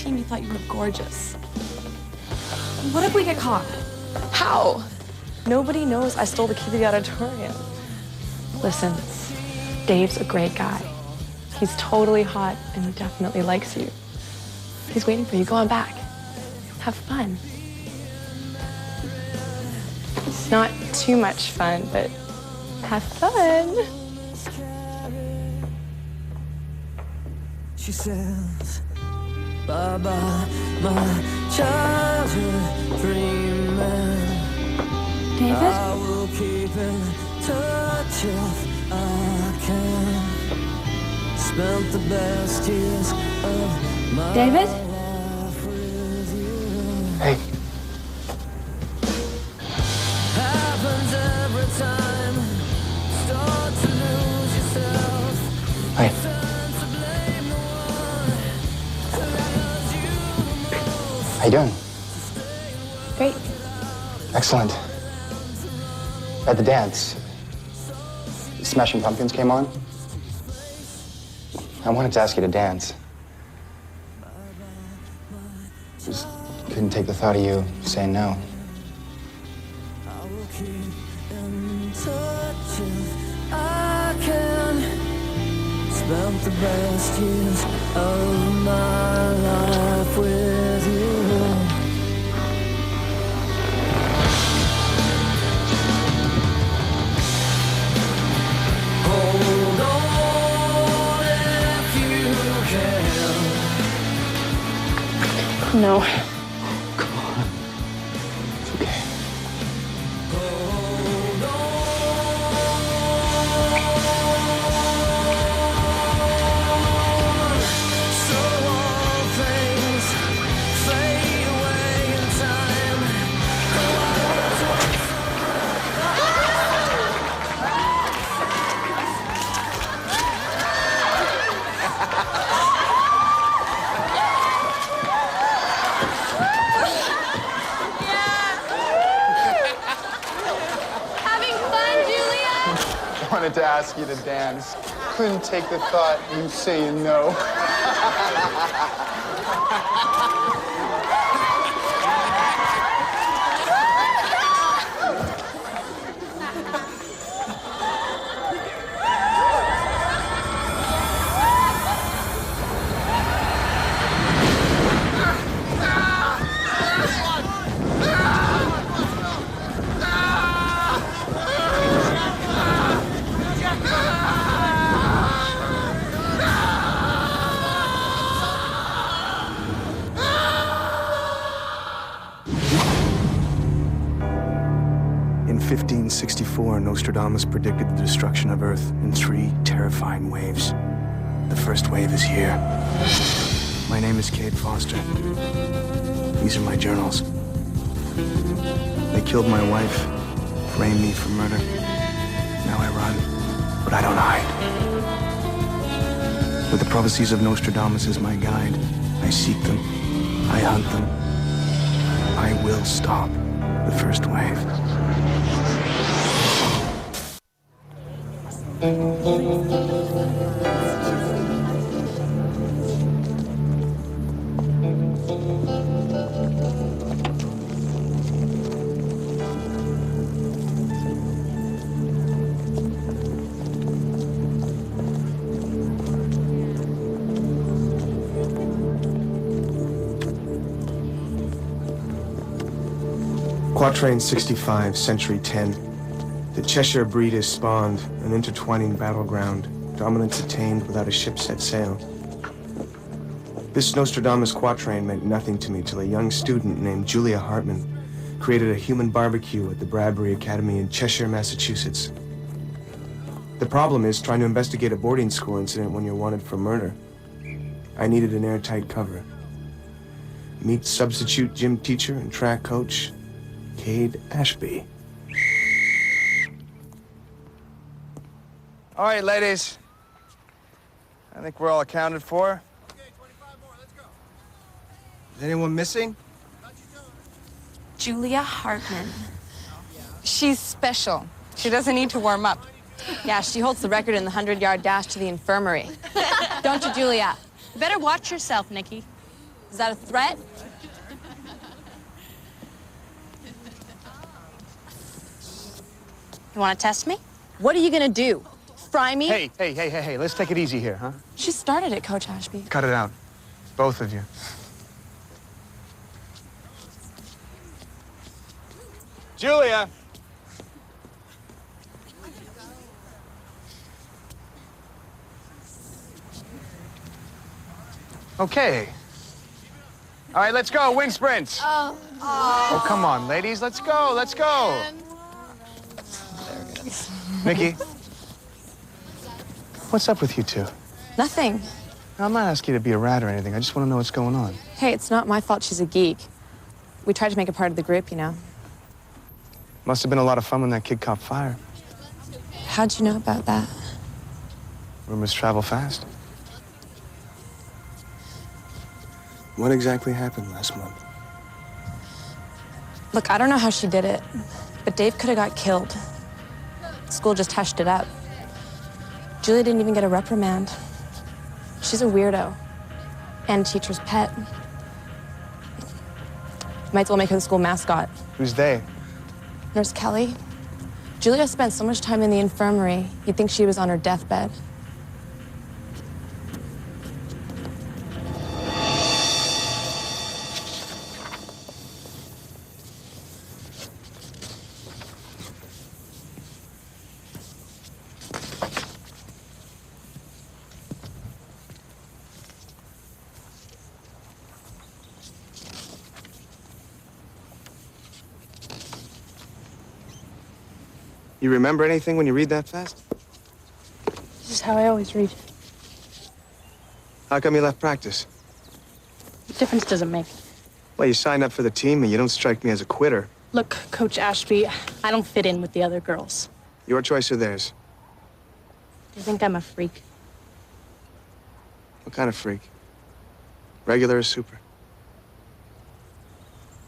team, you thought you were gorgeous. What if we get caught? How? Nobody knows I stole the key to the auditorium. Listen, Dave's a great guy. He's totally hot and he definitely likes you. He's waiting for you. Go on back. Have fun. It's not too much fun, but have fun. She says, bye-bye, my childhood dreaming. David? I will keep in touch if I can. Spent the best years of my David? life with you. Hey. Happens every time. Start to lose yourself. Hey. Turn to blame the one that loves you the most. How you doing? Great. Excellent. At the dance, Smashing Pumpkins came on. I wanted to ask you to dance. Just couldn't take the thought of you saying no. I will keep in touch if I can. Spent the best years of my life with you. Hold on if you can. No. Come on. It's okay. Hold on. So all things fade away in time. Having fun, Julia? Wanted to ask you to dance. Couldn't take the thought of you saying no. In 1564, Nostradamus predicted the destruction of Earth in 3 terrifying waves. The first wave is here. My name is Cade Foster. These are my journals. They killed my wife, framed me for murder. Now I run, but I don't hide. With the prophecies of Nostradamus as my guide, I seek them, I hunt them. I will stop the first wave. Quatrain 65, Century 10. The Cheshire breed is spawned, an intertwining battleground, dominance attained without a ship set sail. This Nostradamus quatrain meant nothing to me till a young student named Julia Hartman created a human barbecue at the Bradbury Academy in Cheshire, Massachusetts. The problem is trying to investigate a boarding school incident when you're wanted for murder. I needed an airtight cover. Meet substitute gym teacher and track coach, Cade Ashby. All right, ladies. I think we're all accounted for. Okay, 25 more. Let's go. Is anyone missing? Julia Hartman. She's special. She doesn't need to warm up. Yeah, she holds the record in the 100-yard dash to the infirmary. Don't you, Julia? You better watch yourself, Nikki. Is that a threat? You want to test me? What are you gonna do? Fry me? Hey, let's take it easy here, huh? She started it, Coach Ashby. Cut it out. Both of you. Julia! Okay. All right, let's go. Wing sprints. Oh, come on, ladies. Let's go. Let's go. Nikki, what's up with you two? Nothing. I'm not asking you to be a rat or anything. I just want to know what's going on. Hey, it's not my fault she's a geek. We tried to make her part of the group, you know. Must have been a lot of fun when that kid caught fire. How'd you know about that? Rumors travel fast. What exactly happened last month? Look, I don't know how she did it, but Dave could have got killed. School just hushed it up. Julia didn't even get a reprimand. She's a weirdo and teacher's pet. Might as well make her the school mascot. Who's they? Nurse Kelly. Julia spent so much time in the infirmary, you'd think she was on her deathbed. You remember anything when you read that fast? This is how I always read. How come you left practice? What difference does it make? Well, you signed up for the team and you don't strike me as a quitter. Look, Coach Ashby, I don't fit in with the other girls. Your choice or theirs? They think I'm a freak. What kind of freak? Regular or super?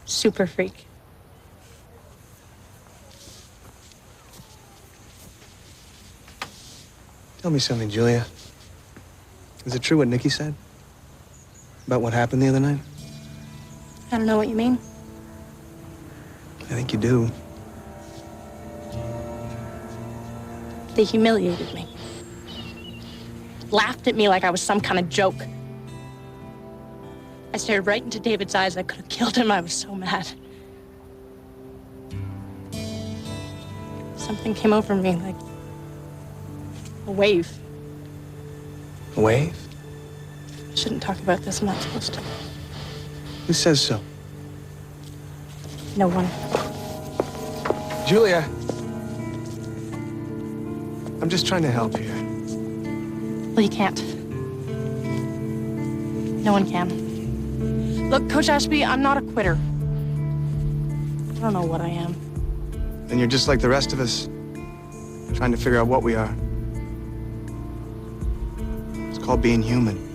Super freak. Tell me something, Julia. Is it true what Nikki said? About what happened the other night? I don't know what you mean. I think you do. They humiliated me. Laughed at me like I was some kind of joke. I stared right into David's eyes. I could have killed him. I was so mad. Something came over me like a wave. A wave? I shouldn't talk about this. I'm not supposed to. Who says so? No one. Julia. I'm just trying to help here. Well, you can't. No one can. Look, Coach Ashby, I'm not a quitter. I don't know what I am. And you're just like the rest of us, trying to figure out what we are. It's called being human.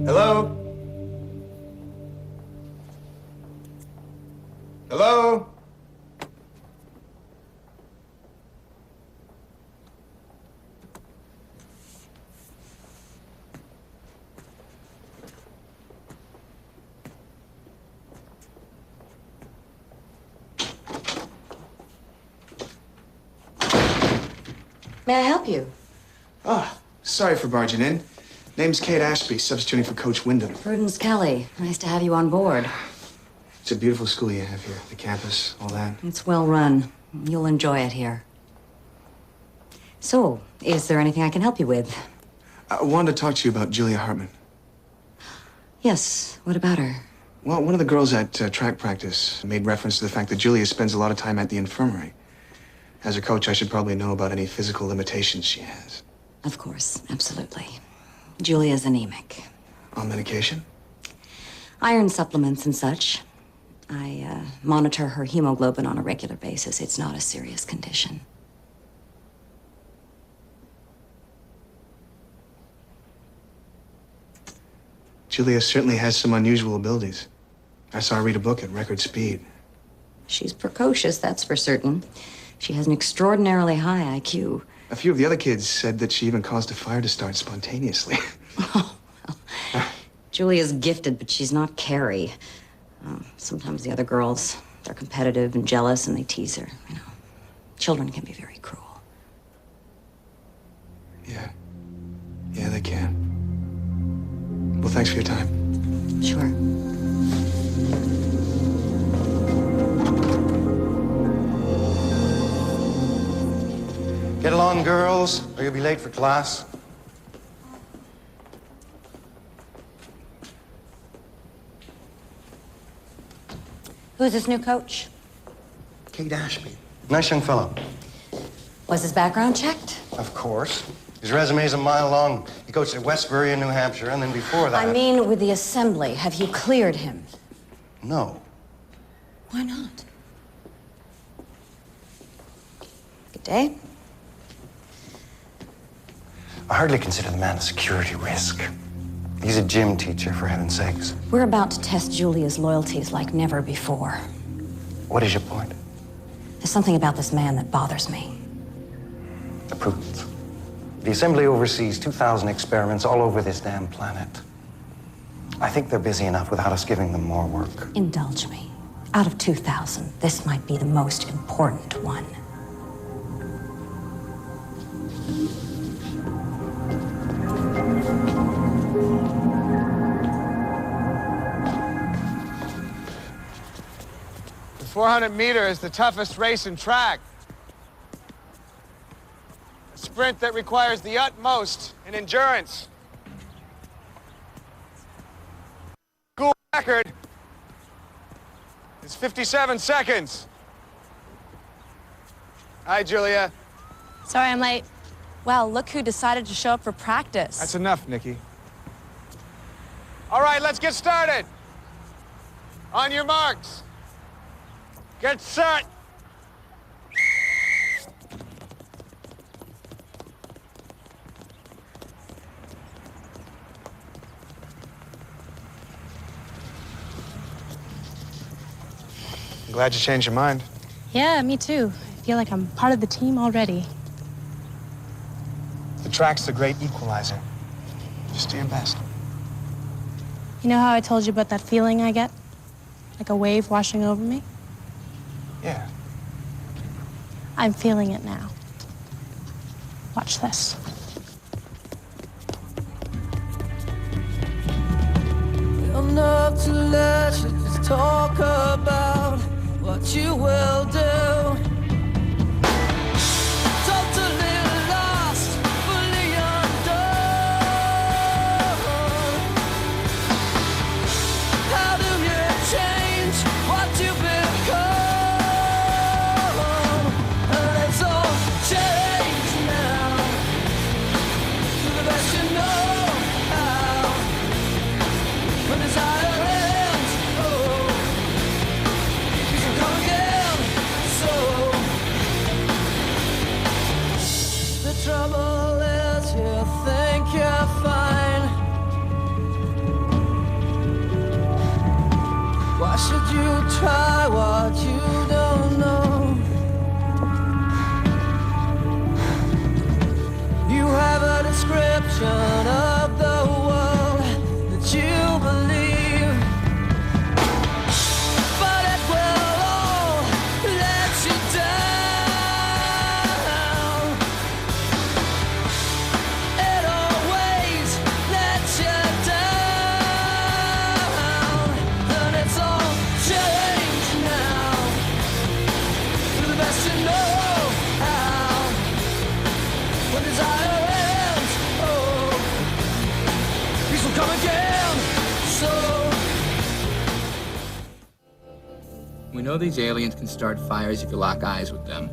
Hello? Hello? May I help you? Oh, sorry for barging in. Name's Cade Ashby, substituting for Coach Wyndham. Prudence Kelly. Nice to have you on board. It's a beautiful school you have here, the campus, all that. It's well run. You'll enjoy it here. So, is there anything I can help you with? I wanted to talk to you about Julia Hartman. Yes, what about her? Well, one of the girls at track practice made reference to the fact that Julia spends a lot of time at the infirmary. As a coach, I should probably know about any physical limitations she has. Of course, absolutely. Julia's anemic. On medication? Iron supplements and such. I monitor her hemoglobin on a regular basis. It's not a serious condition. Julia certainly has some unusual abilities. I saw her read a book at record speed. She's precocious, that's for certain. She has an extraordinarily high IQ. A few of the other kids said that she even caused a fire to start spontaneously. Oh, well. Julia's gifted, but she's not Carrie. Sometimes the other girls, they're competitive and jealous, and they tease her. You know, children can be very cruel. Yeah. Yeah, they can. Well, thanks for your time. Sure. Get along, girls, or you'll be late for class. Who's this new coach? Cade Ashby. Nice young fellow. Was his background checked? Of course. His resume's a mile long. He coached at Westbury in New Hampshire, and then before that... I mean, with the assembly, have you cleared him? No. Why not? Good day. I hardly consider the man a security risk. He's a gym teacher, for heaven's sakes. We're about to test Julia's loyalties like never before. What is your point? There's something about this man that bothers me. The prudence. The Assembly oversees 2,000 experiments all over this damn planet. I think they're busy enough without us giving them more work. Indulge me. Out of 2,000, this might be the most important one. The 400 meter is the toughest race in track. A sprint that requires the utmost in endurance. School record is 57 seconds. Hi, Julia. Sorry I'm late. Well, look who decided to show up for practice. That's enough, Nikki. All right, let's get started. On your marks. Get set. Glad you changed your mind. Yeah, me too. I feel like I'm part of the team already. The track's the great equalizer. Just do your best. You know how I told you about that feeling I get? Like a wave washing over me? Yeah. I'm feeling it now. Watch this. Enough to let you just talk about what you will do. Totally lost, fully undone. How do you change what you become? And it's all changed now, to the best you know how. When desire ends, oh, you can come again. know these aliens can start fires if you lock eyes with them.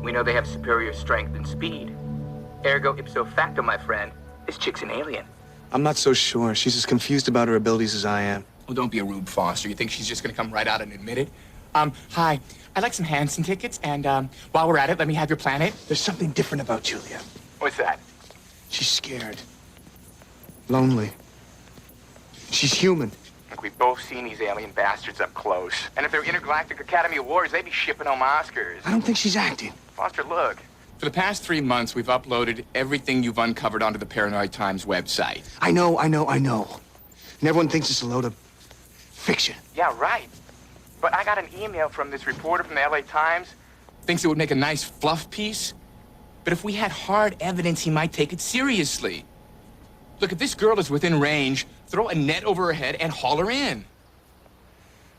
We know they have superior strength and speed. Ergo ipso facto, my friend, this chick's an alien. I'm not so sure. She's as confused about her abilities as I am. Well, don't be a Rube Foster. You think she's just gonna come right out and admit it? Hi, I'd like some Hanson tickets, and while we're at it, let me have your planet. There's something different about Julia. What's that? She's scared. Lonely. She's human. Look, we've both seen these alien bastards up close. And if they're intergalactic Academy Awards, they'd be shipping home Oscars. I don't think she's acting. Foster, look. For the past 3 months, we've uploaded everything you've uncovered onto the Paranoid Times website. I know. And everyone thinks it's a load of fiction. Yeah, right. But I got an email from this reporter from the LA Times. Thinks it would make a nice fluff piece. But if we had hard evidence, he might take it seriously. Look, if this girl is within range, throw a net over her head and haul her in.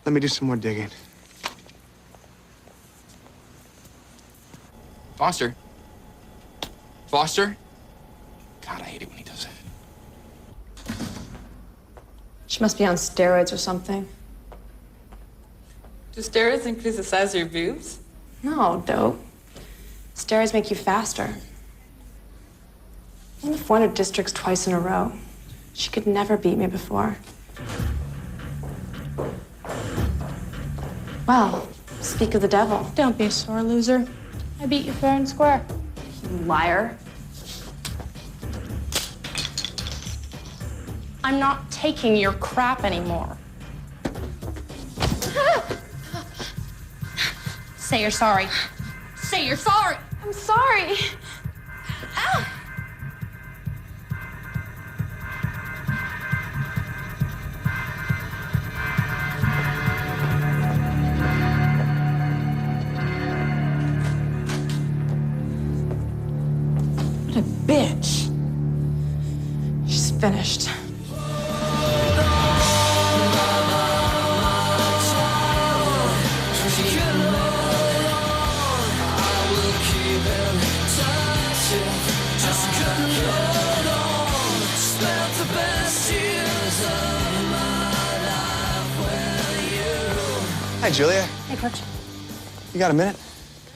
Let me do some more digging. Foster? Foster? God, I hate it when he does that. She must be on steroids or something. Do steroids increase the size of your boobs? No, dope. Steroids make you faster. I won the 400 districts twice in a row. She could never beat me before. Well, speak of the devil. Don't be a sore loser. I beat you fair and square. You liar. I'm not taking your crap anymore. Say you're sorry. Say you're sorry. I'm sorry. Ow! What a bitch. She's finished. Hi, Julia. Hey, Coach. You got a minute?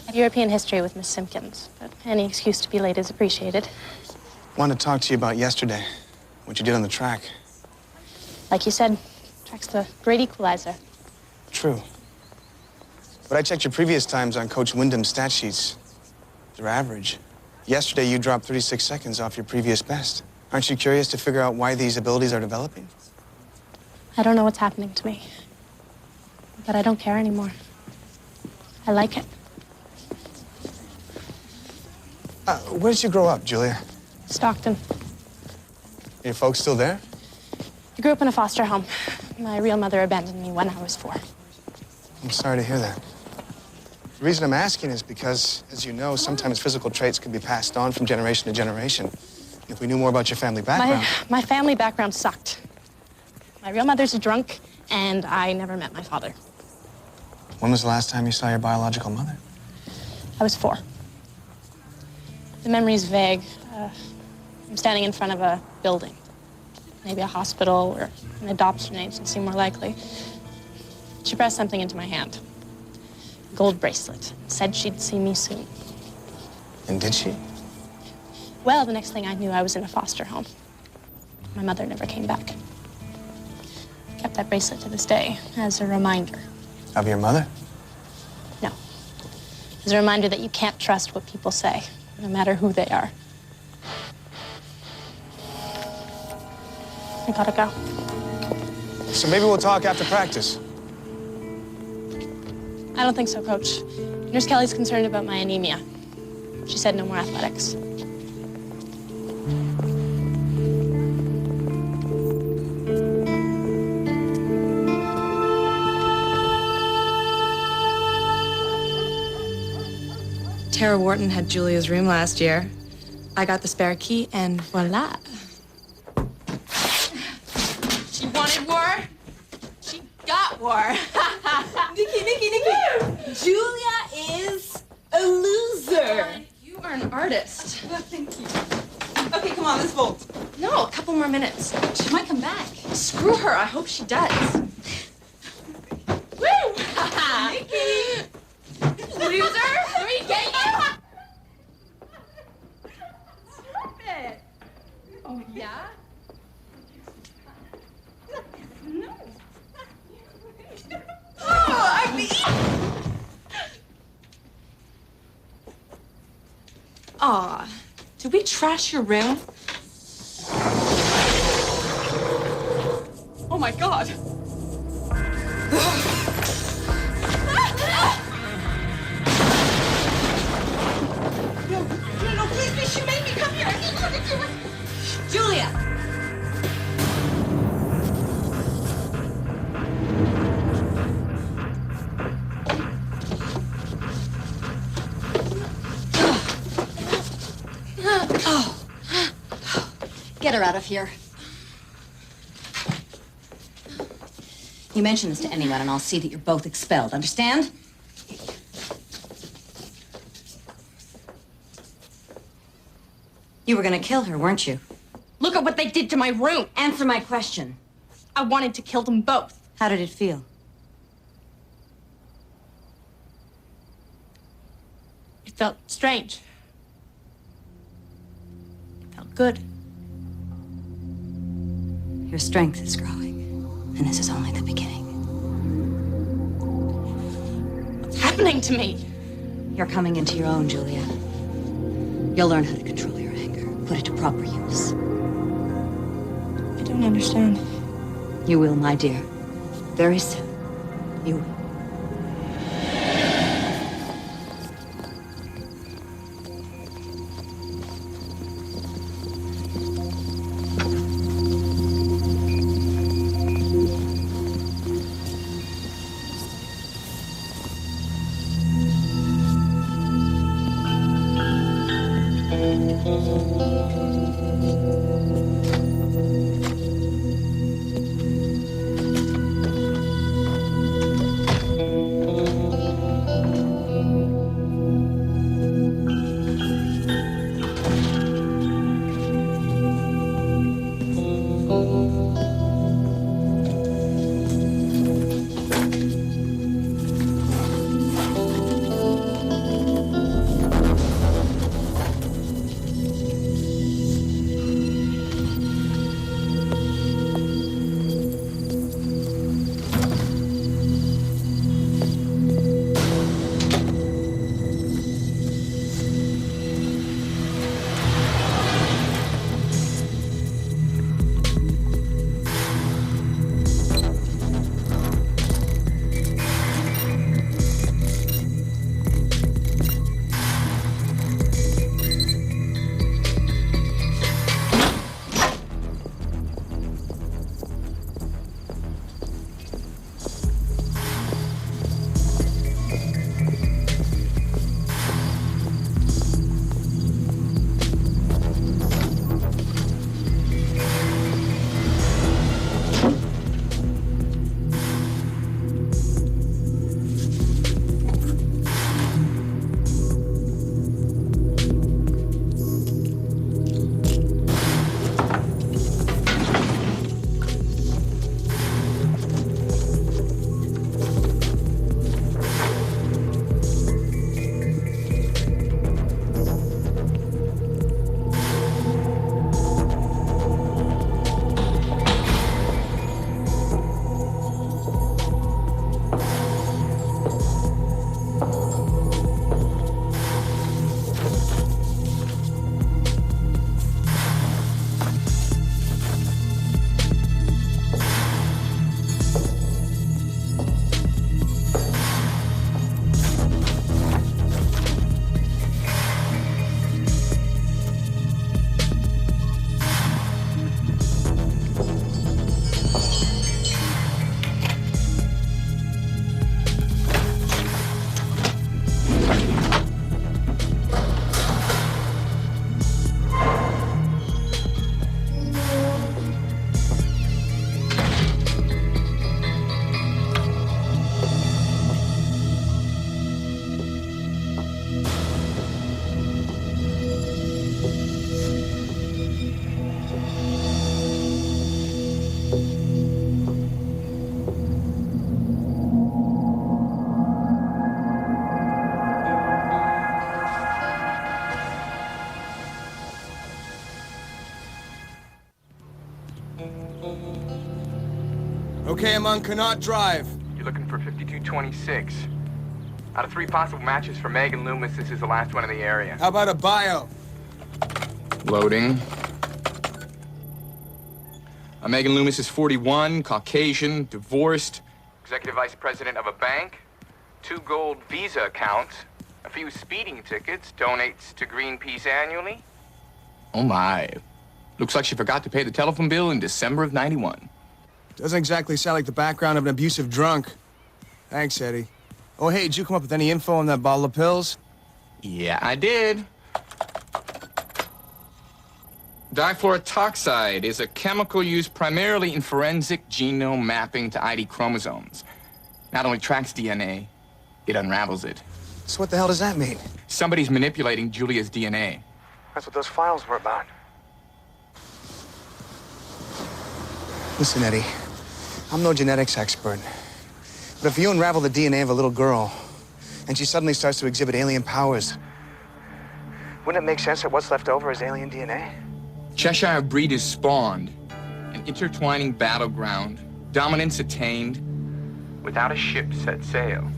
I have European history with Miss Simpkins, but any excuse to be late is appreciated. Wanted to talk to you about yesterday, what you did on the track. Like you said, track's the great equalizer. True. But I checked your previous times on Coach Wyndham's stat sheets. They're average. Yesterday, you dropped 36 seconds off your previous best. Aren't you curious to figure out why these abilities are developing? I don't know what's happening to me, but I don't care anymore. I like it. Where did you grow up, Julia? Stockton. Are your folks still there? I grew up in a foster home. My real mother abandoned me when I was 4. I'm sorry to hear that. The reason I'm asking is because, as you know, sometimes physical traits can be passed on from generation to generation. If we knew more about your family background... My family background sucked. My real mother's a drunk, and I never met my father. When was the last time you saw your biological mother? I was 4. The memory's vague. I'm standing in front of a building. Maybe a hospital or an adoption agency, more likely. She pressed something into my hand. A gold bracelet. Said she'd see me soon. And did she? Well, the next thing I knew, I was in a foster home. My mother never came back. I kept that bracelet to this day as a reminder. Of your mother? No. As a reminder that you can't trust what people say, no matter who they are. I gotta go. So maybe we'll talk after practice. I don't think so, Coach. Nurse Kelly's concerned about my anemia. She said no more athletics. Tara Wharton had Julia's room last year. I got the spare key, and voila. She wanted war. She got war. Nikki. Julia is a loser. You are an artist. Well, thank you. Okay, come on, let's vote. No, a couple more minutes. She might come back. Screw her. I hope she does. Woo! loser! Let me get you! Stop it! Oh, yeah? No. Oh, I mean... Aw, did we trash your room? Oh my God. No, please, she made me come here. I need to look at you. Julia! Get her out of here. You mention this to anyone, and I'll see that you're both expelled. Understand? You were gonna kill her, weren't you? Look at what they did to my room. Answer my question. I wanted to kill them both. How did it feel? It felt strange. It felt good. Your strength is growing, and this is only the beginning. What's happening to me? You're coming into your own, Julia. You'll learn how to control your anger, put it to proper use. I don't understand. You will, my dear. Very soon, you will. Okay, I'm on Connaught Drive. You're looking for 5226. Out of 3 possible matches for Megan Loomis, this is the last one in the area. How about a bio? Loading. Megan Loomis is 41, Caucasian, divorced, executive vice president of a bank, 2 gold Visa accounts, a few speeding tickets, donates to Greenpeace annually. Oh my. Looks like she forgot to pay the telephone bill in December of '91. Doesn't exactly sound like the background of an abusive drunk. Thanks, Eddie. Oh, hey, did you come up with any info on that bottle of pills? Yeah, I did. Difluorotoxide is a chemical used primarily in forensic genome mapping to ID chromosomes. Not only tracks DNA, it unravels it. So what the hell does that mean? Somebody's manipulating Julia's DNA. That's what those files were about. Listen, Eddie, I'm no genetics expert. But if you unravel the DNA of a little girl, and she suddenly starts to exhibit alien powers, wouldn't it make sense that what's left over is alien DNA? Cheshire breed is spawned, an intertwining battleground, dominance attained, without a ship set sail.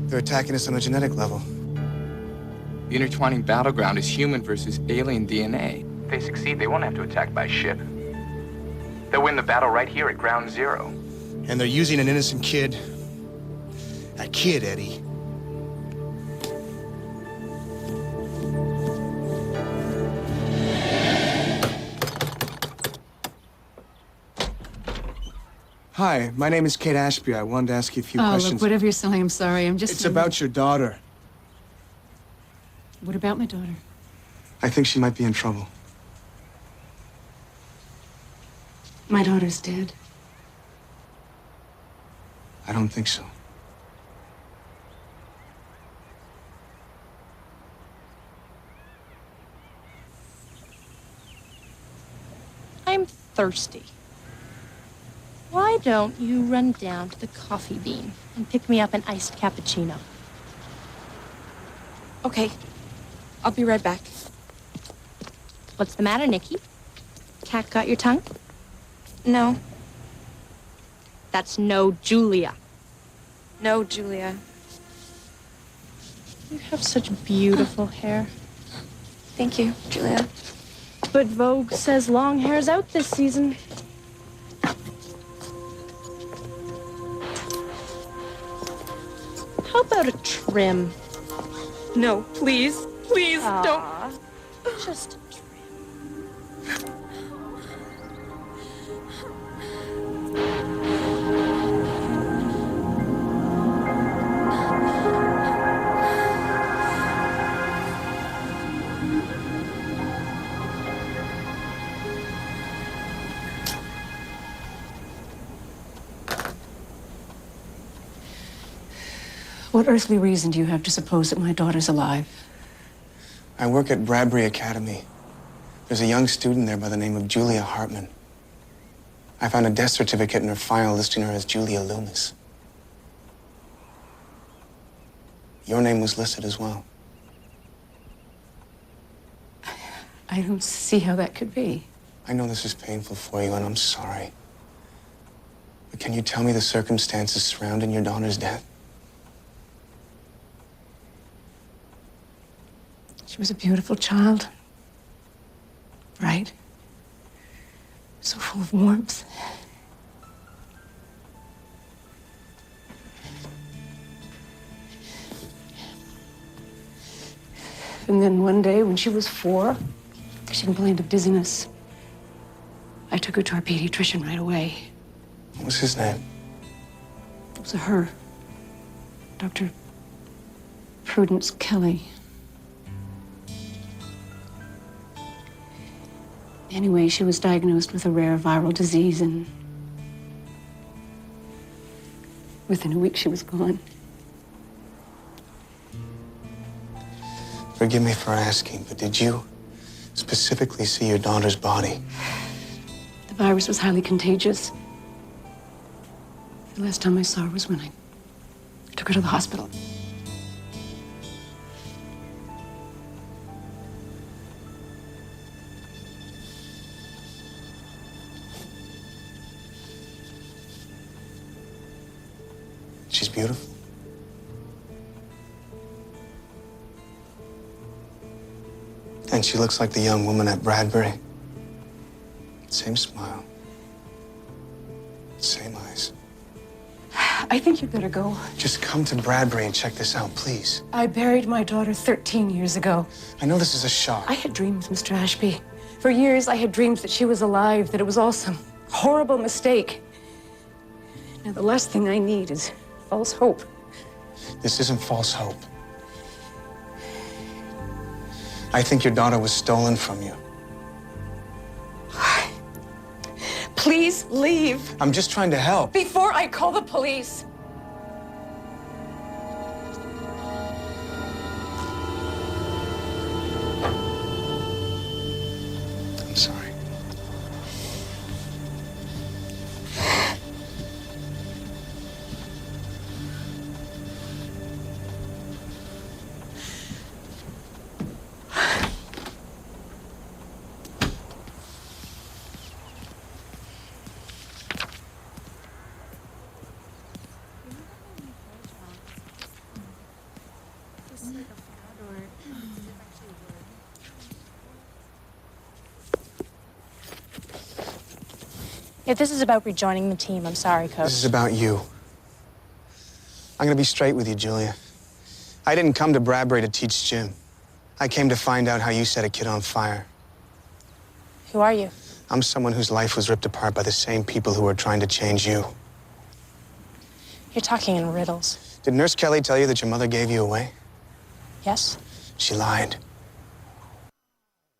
They're attacking us on a genetic level. The intertwining battleground is human versus alien DNA. If they succeed, they won't have to attack by ship. They'll win the battle right here at ground zero. And they're using an innocent kid. A kid, Eddie. Hi, my name is Cade Ashby. I wanted to ask you a few questions. Look, whatever you're selling, I'm sorry. I'm just... It's about your daughter. What about my daughter? I think she might be in trouble. My daughter's dead. I don't think so. I'm thirsty. Why don't you run down to the Coffee Bean and pick me up an iced cappuccino? Okay. I'll be right back. What's the matter, Nikki? Cat got your tongue? No. That's no Julia. No, Julia. You have such beautiful hair. Thank you, Julia. But Vogue says long hair's out this season. How about a trim? No, please. Please, don't. Just a trim. What earthly reason do you have to suppose that my daughter's alive? I work at Bradbury Academy. There's a young student there by the name of Julia Hartman. I found a death certificate in her file listing her as Julia Loomis. Your name was listed as well. I don't see how that could be. I know this is painful for you, and I'm sorry. But can you tell me the circumstances surrounding your daughter's death? She was a beautiful child. Bright. So full of warmth. And then one day when she was 4, she complained of dizziness. I took her to our pediatrician right away. What was his name? It was a her. Dr. Prudence Kelly. Anyway, she was diagnosed with a rare viral disease, and within a week she was gone. Forgive me for asking, but did you specifically see your daughter's body? The virus was highly contagious. The last time I saw her was when I took her to the hospital. she's beautiful? And she looks like the young woman at Bradbury. Same smile. Same eyes. I think you'd better go. Just come to Bradbury and check this out, please. I buried my daughter 13 years ago. I know this is a shock. I had dreams, Mr. Ashby. For years, I had dreams that she was alive, that it was all some horrible mistake. Now, the last thing I need is false hope. This isn't false hope. I think your daughter was stolen from you. Please leave I'm just trying to help. before I call the police. I'm sorry. If this is about rejoining the team, I'm sorry, Coach. This is about you. I'm gonna be straight with you, Julia. I didn't come to Bradbury to teach Jim. I came to find out how you set a kid on fire. Who are you? I'm someone whose life was ripped apart by the same people who are trying to change you. You're talking in riddles. Did Nurse Kelly tell you that your mother gave you away? Yes? She lied.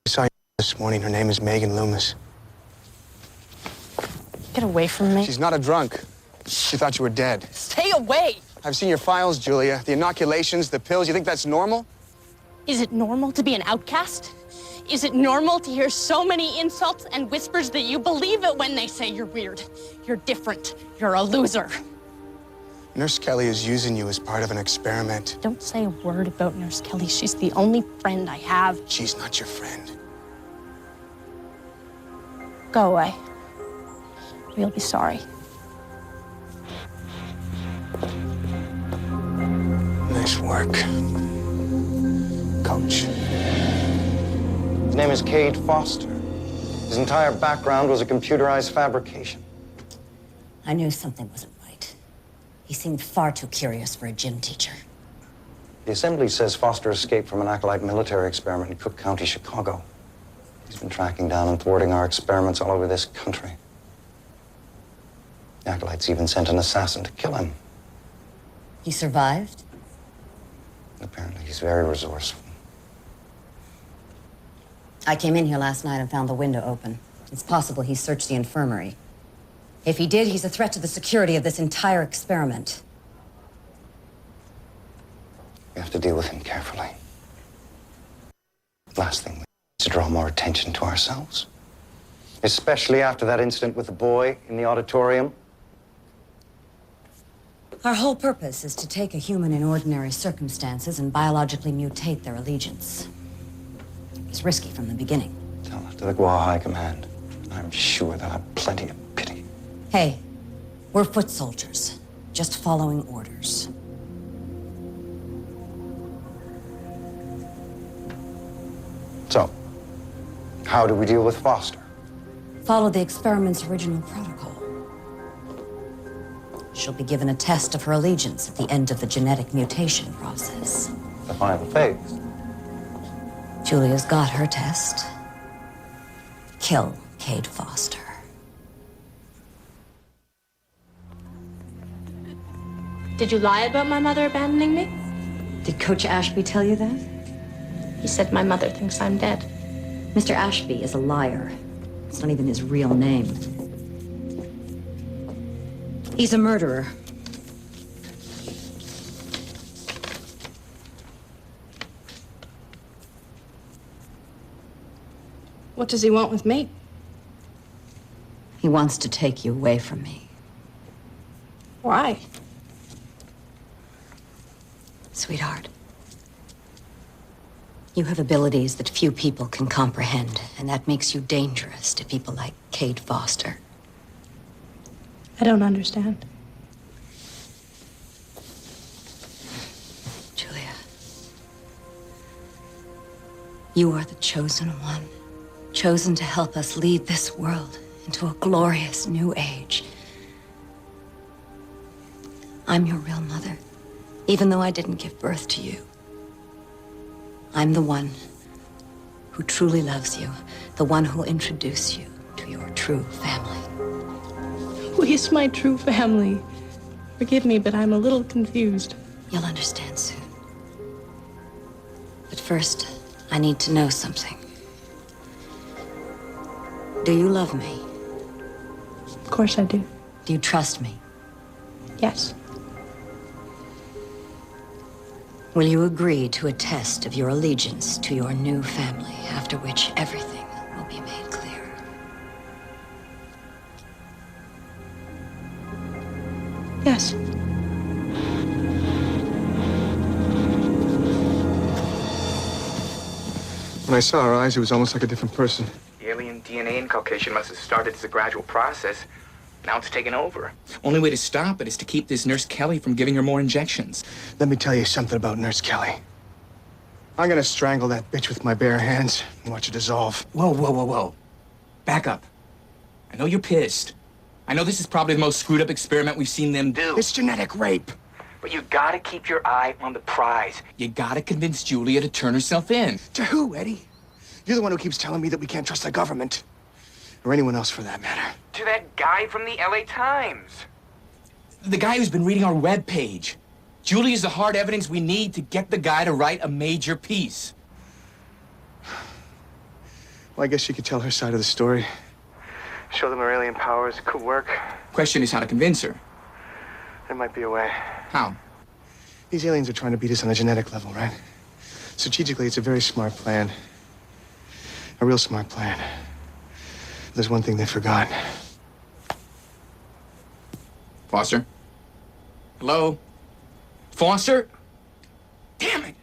I saw you this morning. Her name is Megan Loomis. Get away from me. She's not a drunk. She thought you were dead. Stay away! I've seen your files, Julia. The inoculations, the pills. You think that's normal? Is it normal to be an outcast? Is it normal to hear so many insults and whispers that you believe it when they say you're weird? You're different. You're a loser. Nurse Kelly is using you as part of an experiment. Don't say a word about Nurse Kelly. She's the only friend I have. She's not your friend. Go away. You'll be sorry. Nice work, Coach. His name is Cade Foster. His entire background was a computerized fabrication. I knew something wasn't right. He seemed far too curious for a gym teacher. The Assembly says Foster escaped from an acolyte military experiment in Cook County, Chicago. He's been tracking down and thwarting our experiments all over this country. The acolytes even sent an assassin to kill him. He survived? Apparently, he's very resourceful. I came in here last night and found the window open. It's possible he searched the infirmary. If he did, he's a threat to the security of this entire experiment. We have to deal with him carefully. Last thing we need is to draw more attention to ourselves. Especially after that incident with the boy in the auditorium. Our whole purpose is to take a human in ordinary circumstances and biologically mutate their allegiance. It was risky from the beginning. Tell it to the Gua High Command. I'm sure they'll have plenty of pity. Hey, we're foot soldiers, just following orders. So, how do we deal with Foster? Follow the experiment's original protocol. She'll be given a test of her allegiance at the end of the genetic mutation process. The final phase. Julia's got her test. Kill Cade Foster. Did you lie about my mother abandoning me? Did Coach Ashby tell you that? He said my mother thinks I'm dead. Mr. Ashby is a liar. It's not even his real name. He's a murderer. What does he want with me? He wants to take you away from me. Why? Sweetheart, you have abilities that few people can comprehend, and that makes you dangerous to people like Cade Foster. I don't understand. You are the chosen one, chosen to help us lead this world into a glorious new age. I'm your real mother, even though I didn't give birth to you. I'm the one who truly loves you, the one who'll introduce you to your true family. Who is my true family? Forgive me, but I'm a little confused. You'll understand soon. But first, I need to know something. Do you love me? Of course I do. Do you trust me? Yes. Will you agree to a test of your allegiance to your new family, after which everything will be made clear? Yes. When I saw her eyes, it was almost like a different person. The alien DNA inculcation must have started as a gradual process. Now it's taken over. Only way to stop it is to keep this Nurse Kelly from giving her more injections. Let me tell you something about Nurse Kelly. I'm gonna strangle that bitch with my bare hands and watch it dissolve. Whoa, whoa, whoa, whoa. Back up. I know you're pissed. I know this is probably the most screwed up experiment we've seen them do. It's genetic rape. But you gotta keep your eye on the prize. You gotta convince Julia to turn herself in. To who, Eddie? You're the one who keeps telling me that we can't trust the government. Or anyone else for that matter. To that guy from the LA Times. The guy who's been reading our webpage. Julia's the hard evidence we need to get the guy to write a major piece. Well, I guess she could tell her side of the story. Show them her alien powers could work. Question is how to convince her. There might be a way. How? These aliens are trying to beat us on a genetic level, right? Strategically, it's a very smart plan. A real smart plan. There's one thing they forgot. Foster? Hello? Foster? Damn it!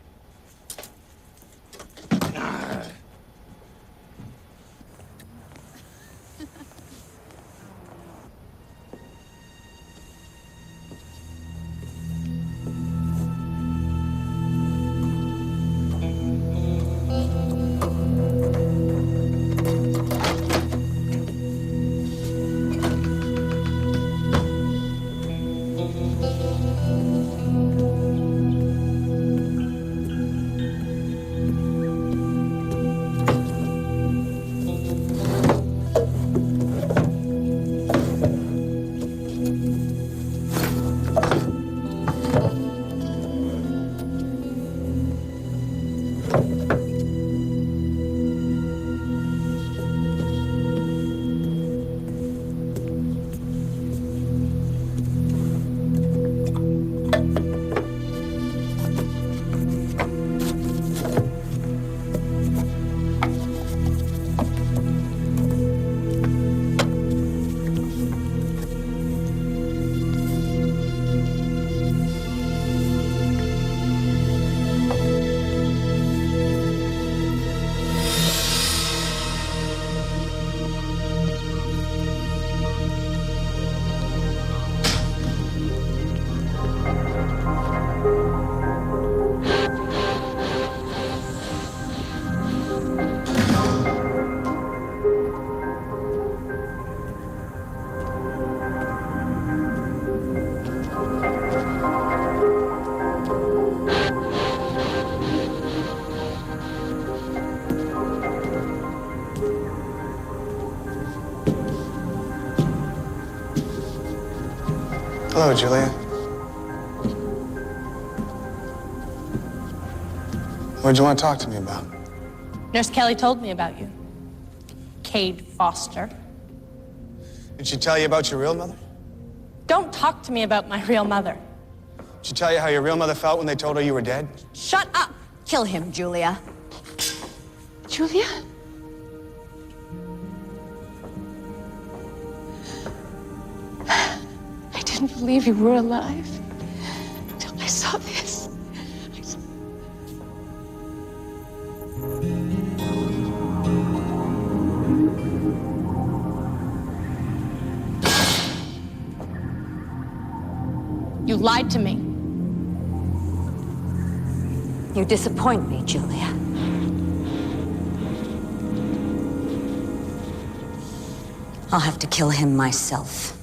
Hello, Julia. What'd you want to talk to me about? Nurse Kelly told me about you. Cade Foster. Did she tell you about your real mother? Don't talk to me about my real mother. Did she tell you how your real mother felt when they told her you were dead? Shut up! Kill him, Julia. Julia? I didn't believe you were alive until I saw this. You lied to me. You disappoint me, Julia. I'll have to kill him myself.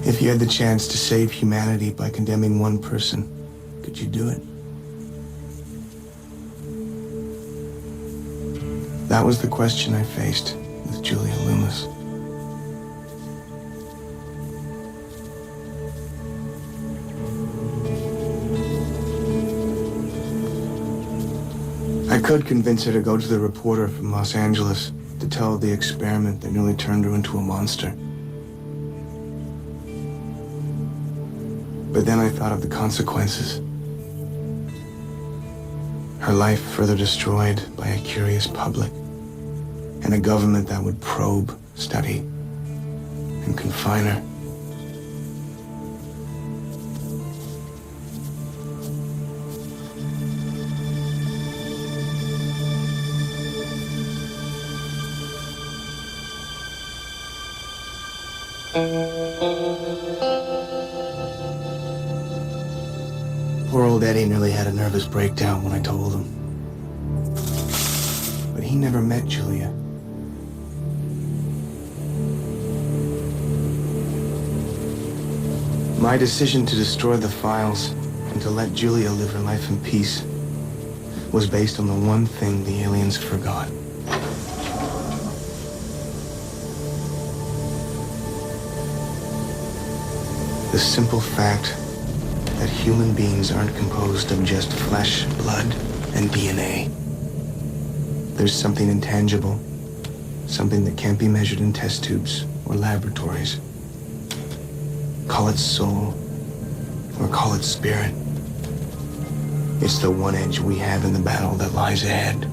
If you had the chance to save humanity by condemning one person, could you do it? That was the question I faced with Julia Loomis. I could convince her to go to the reporter from Los Angeles to tell the experiment that nearly turned her into a monster. But then I thought of the consequences. Her life further destroyed by a curious public, and a government that would probe, study, and confine her. Poor old Eddie nearly had a nervous breakdown when I told him. But he never met Julia. My decision to destroy the files and to let Julia live her life in peace was based on the one thing the aliens forgot. The simple fact that human beings aren't composed of just flesh, blood, and DNA. There's something intangible, something that can't be measured in test tubes or laboratories. Call it soul, or call it spirit. It's the one edge we have in the battle that lies ahead.